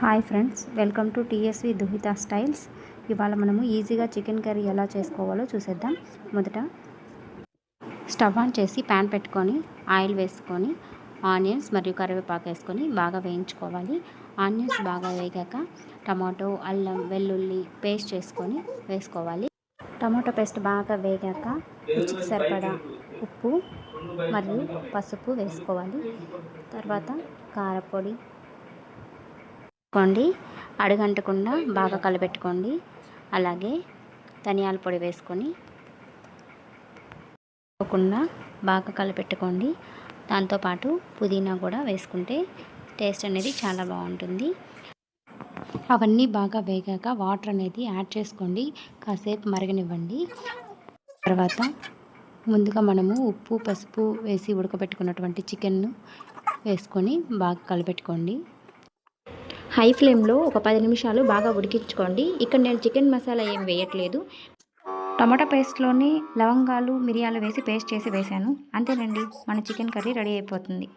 Hi friends, welcome to TSV Duhita styles. ఇవాళ మనము ఈజీగా చికెన్ కర్రీ ఎలా చేసుకోవాలో చూసేద్దాం. మొదట స్టవ్ ఆన్ చేసి ప్యాన్ పెట్టుకొని ఆయిల్ వేసుకొని ఆనియన్స్ మరియు కరివేపాకు వేసుకొని బాగా వేయించుకోవాలి. ఆనియన్స్ బాగా వేగాక టమాటో, అల్లం, వెల్లుల్లి పేస్ట్ చేసుకొని వేసుకోవాలి. టమాటో పేస్ట్ బాగా వేగాక రుచికి సరిపడా ఉప్పు మరియు పసుపు వేసుకోవాలి. తర్వాత కారపొడి వేసుకోండి, అడుగంటకుండా బాగా కలపెట్టుకోండి. అలాగే ధనియాల పొడి వేసుకొని బాగా కలపెట్టుకోండి. దాంతోపాటు పుదీనా కూడా వేసుకుంటే టేస్ట్ అనేది చాలా బాగుంటుంది. అవన్నీ బాగా వేగాక వాటర్ అనేది యాడ్ చేసుకోండి, కాసేపు మరగనివ్వండి. తర్వాత ముందుగా మనము ఉప్పు పసుపు వేసి ఉడకబెట్టుకున్నటువంటి చికెన్ను వేసుకొని బాగా కలపెట్టుకోండి. హై ఫ్లేమ్లో ఒక 10 నిమిషాలు బాగా ఉడికించుకోండి. ఇక్కడ నేను చికెన్ మసాలా ఏం వేయట్లేదు, టమాటా పేస్ట్లోని లవంగాలు, మిరియాలు వేసి పేస్ట్ చేసి వేసాను. అంతేనండి, మన చికెన్ కర్రీ రెడీ అయిపోతుంది.